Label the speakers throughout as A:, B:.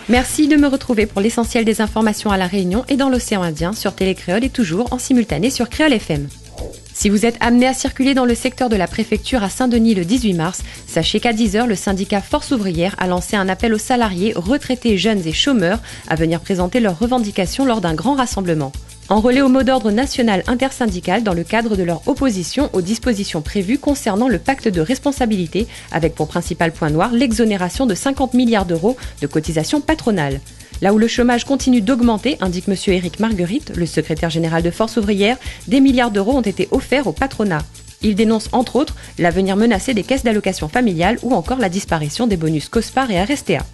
A: Merci de me retrouver pour l'essentiel des informations à La Réunion et dans l'océan Indien sur Télécréole et toujours en simultané sur Créole FM. Si vous êtes amené à circuler dans le secteur de la préfecture à Saint-Denis le 18 mars, sachez qu'à 10h, le syndicat Force ouvrière a lancé un appel aux salariés, retraités, jeunes et chômeurs à venir présenter leurs revendications lors d'un grand rassemblement. Enrôlés au mot d'ordre national intersyndical dans le cadre de leur opposition aux dispositions prévues concernant le pacte de responsabilité, avec pour principal point noir l'exonération de 50 milliards d'euros de cotisations patronales. Là où le chômage continue d'augmenter, indique M. Éric Marguerite, le secrétaire général de Force ouvrière, des milliards d'euros ont été offerts au patronat. Il dénonce entre autres l'avenir menacé des caisses d'allocation familiale ou encore la disparition des bonus COSPAR et RSTA.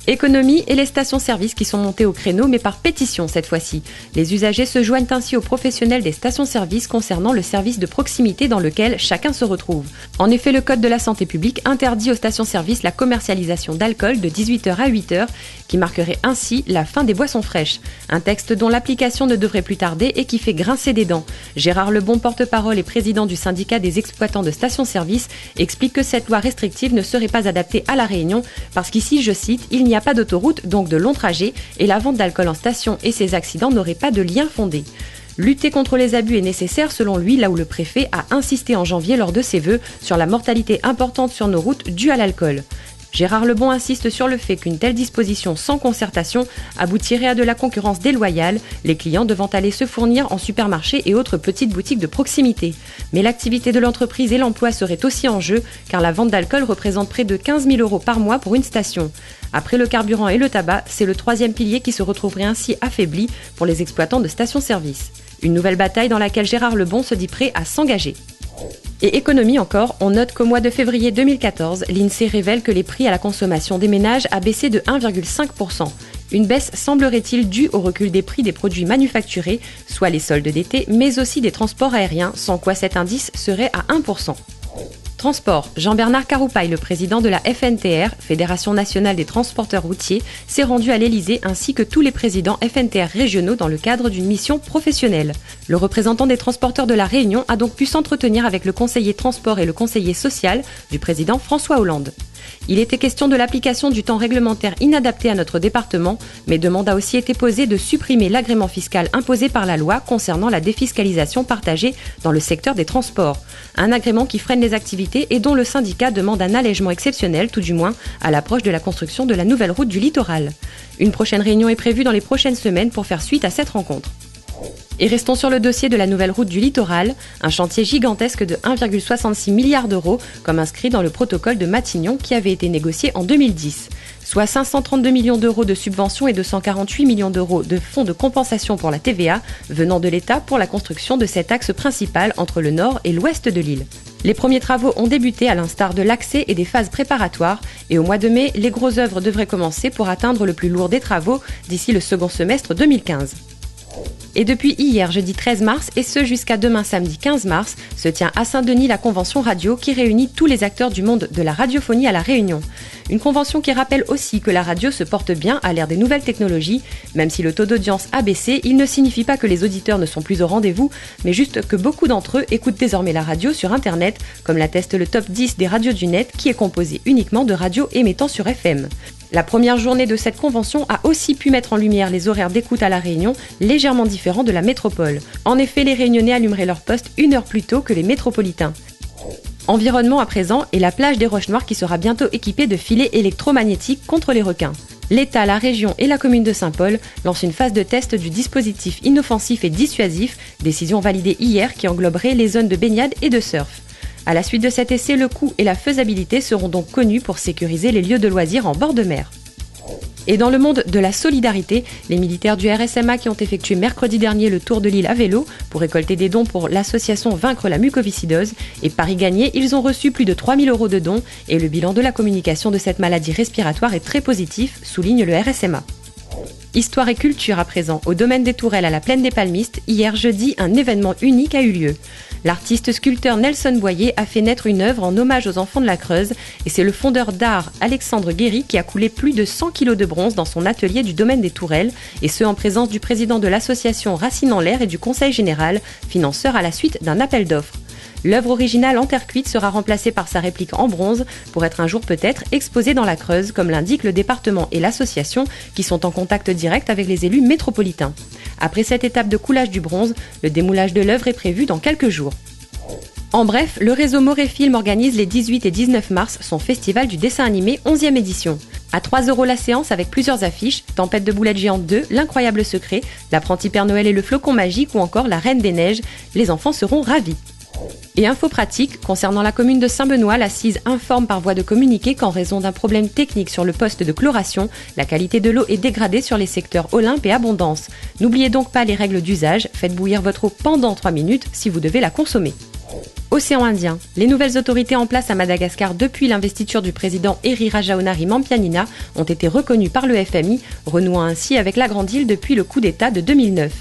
A: Économie et les stations-service qui sont montées au créneau, mais par pétition cette fois-ci. Les usagers se joignent ainsi aux professionnels des stations-service concernant le service de proximité dans lequel chacun se retrouve. En effet, le Code de la santé publique interdit aux stations-service la commercialisation d'alcool de 18h à 8h, qui marquerait ainsi la fin des boissons fraîches. Un texte dont l'application ne devrait plus tarder et qui fait grincer des dents. Gérard Lebon, porte-parole et président du syndicat des exploitants de stations-service, explique que cette loi restrictive ne serait pas adaptée à La Réunion parce qu'ici, je cite, il n'y a pas d'autoroute, donc de longs trajets, et la vente d'alcool en station et ses accidents n'auraient pas de lien fondé. Lutter contre les abus est nécessaire selon lui, là où le préfet a insisté en janvier lors de ses vœux sur la mortalité importante sur nos routes due à l'alcool. Gérard Lebon insiste sur le fait qu'une telle disposition sans concertation aboutirait à de la concurrence déloyale, les clients devant aller se fournir en supermarché et autres petites boutiques de proximité. Mais l'activité de l'entreprise et l'emploi seraient aussi en jeu, car la vente d'alcool représente près de 15 000 € par mois pour une station. Après le carburant et le tabac, c'est le troisième pilier qui se retrouverait ainsi affaibli pour les exploitants de stations-service. Une nouvelle bataille dans laquelle Gérard Lebon se dit prêt à s'engager. Et économie encore, on note qu'au mois de février 2014, l'INSEE révèle que les prix à la consommation des ménages a baissé de 1,5%. Une baisse semblerait-il due au recul des prix des produits manufacturés, soit les soldes d'été, mais aussi des transports aériens, sans quoi cet indice serait à 1%. Transport. Jean-Bernard Caroupaille, le président de la FNTR, Fédération nationale des transporteurs routiers, s'est rendu à l'Elysée ainsi que tous les présidents FNTR régionaux dans le cadre d'une mission professionnelle. Le représentant des transporteurs de la Réunion a donc pu s'entretenir avec le conseiller transport et le conseiller social du président François Hollande. Il était question de l'application du temps réglementaire inadapté à notre département, mais demande a aussi été posée de supprimer l'agrément fiscal imposé par la loi concernant la défiscalisation partagée dans le secteur des transports. Un agrément qui freine les activités et dont le syndicat demande un allègement exceptionnel, tout du moins, à l'approche de la construction de la nouvelle route du littoral. Une prochaine réunion est prévue dans les prochaines semaines pour faire suite à cette rencontre. Et restons sur le dossier de la nouvelle route du littoral, un chantier gigantesque de 1,66 milliard d'euros, comme inscrit dans le protocole de Matignon qui avait été négocié en 2010. Soit 532 millions d'euros de subventions et 248 millions d'euros de fonds de compensation pour la TVA venant de l'État pour la construction de cet axe principal entre le nord et l'ouest de l'île. Les premiers travaux ont débuté à l'instar de l'accès et des phases préparatoires et au mois de mai, les grosses œuvres devraient commencer pour atteindre le plus lourd des travaux d'ici le second semestre 2015. Et depuis hier, jeudi 13 mars, et ce jusqu'à demain samedi 15 mars, se tient à Saint-Denis la convention radio qui réunit tous les acteurs du monde de la radiophonie à La Réunion. Une convention qui rappelle aussi que la radio se porte bien à l'ère des nouvelles technologies. Même si le taux d'audience a baissé, il ne signifie pas que les auditeurs ne sont plus au rendez-vous, mais juste que beaucoup d'entre eux écoutent désormais la radio sur Internet, comme l'atteste le top 10 des radios du net qui est composé uniquement de radios émettant sur FM. La première journée de cette convention a aussi pu mettre en lumière les horaires d'écoute à La Réunion, légèrement différents de la métropole. En effet, les Réunionnais allumeraient leur poste 1 heure plus tôt que les métropolitains. Environnement à présent et la plage des Roches Noires qui sera bientôt équipée de filets électromagnétiques contre les requins. L'État, la région et la commune de Saint-Paul lancent une phase de test du dispositif inoffensif et dissuasif, décision validée hier qui engloberait les zones de baignade et de surf. À la suite de cet essai, le coût et la faisabilité seront donc connus pour sécuriser les lieux de loisirs en bord de mer. Et dans le monde de la solidarité, les militaires du RSMA qui ont effectué mercredi dernier le tour de l'île à vélo pour récolter des dons pour l'association Vaincre la mucoviscidose et pari gagné, ils ont reçu plus de 3 000 € de dons et le bilan de la communication de cette maladie respiratoire est très positif, souligne le RSMA. Histoire et culture à présent, au domaine des Tourelles à la Plaine des Palmistes, hier jeudi, un événement unique a eu lieu. L'artiste sculpteur Nelson Boyer a fait naître une œuvre en hommage aux enfants de la Creuse et c'est le fondeur d'art Alexandre Guéry qui a coulé plus de 100 kilos de bronze dans son atelier du domaine des Tourelles et ce en présence du président de l'association Racine en l'air et du conseil général, financeur à la suite d'un appel d'offres. L'œuvre originale en terre cuite sera remplacée par sa réplique en bronze pour être un jour peut-être exposée dans la Creuse, comme l'indique le département et l'association qui sont en contact direct avec les élus métropolitains. Après cette étape de coulage du bronze, le démoulage de l'œuvre est prévu dans quelques jours. En bref, le réseau Moréfilm organise les 18 et 19 mars son festival du dessin animé 11e édition. À 3 € la séance avec plusieurs affiches, Tempête de boulettes géantes 2, L'incroyable secret, L'apprenti Père Noël et le flocon magique ou encore La Reine des Neiges, les enfants seront ravis. Et info pratique, concernant la commune de Saint-Benoît, la CISE informe par voie de communiqué qu'en raison d'un problème technique sur le poste de chloration, la qualité de l'eau est dégradée sur les secteurs Olympe et Abondance. N'oubliez donc pas les règles d'usage, faites bouillir votre eau pendant 3 minutes si vous devez la consommer. Océan Indien. Les nouvelles autorités en place à Madagascar depuis l'investiture du président Eri Rajaonary-Mampianina ont été reconnues par le FMI, renouant ainsi avec la Grande Île depuis le coup d'État de 2009.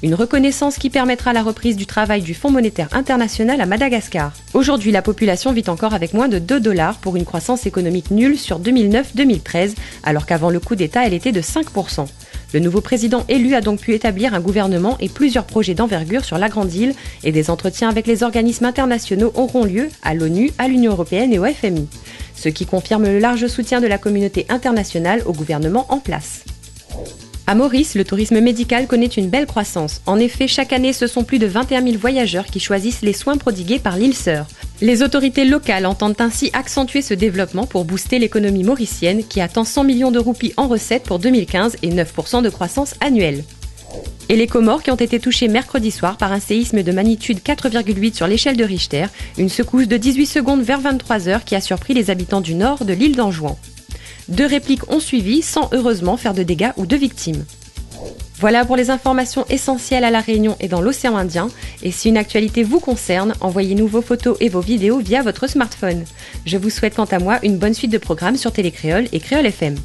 A: Une reconnaissance qui permettra la reprise du travail du Fonds monétaire international à Madagascar. Aujourd'hui, la population vit encore avec moins de 2 $ pour une croissance économique nulle sur 2009-2013, alors qu'avant le coup d'État, elle était de 5%. Le nouveau président élu a donc pu établir un gouvernement et plusieurs projets d'envergure sur la Grande Île et des entretiens avec les organismes internationaux auront lieu à l'ONU, à l'Union européenne et au FMI. Ce qui confirme le large soutien de la communauté internationale au gouvernement en place. À Maurice, le tourisme médical connaît une belle croissance. En effet, chaque année, ce sont plus de 21 000 voyageurs qui choisissent les soins prodigués par l'île Sœur. Les autorités locales entendent ainsi accentuer ce développement pour booster l'économie mauricienne qui attend 100 millions de roupies en recettes pour 2015 et 9% de croissance annuelle. Et les Comores qui ont été touchés mercredi soir par un séisme de magnitude 4,8 sur l'échelle de Richter, une secousse de 18 secondes vers 23 h qui a surpris les habitants du nord de l'île d'Anjouan. 2 répliques ont suivi sans heureusement faire de dégâts ou de victimes. Voilà pour les informations essentielles à La Réunion et dans l'océan Indien. Et si une actualité vous concerne, envoyez-nous vos photos et vos vidéos via votre smartphone. Je vous souhaite quant à moi une bonne suite de programmes sur Télécréole et Créole FM.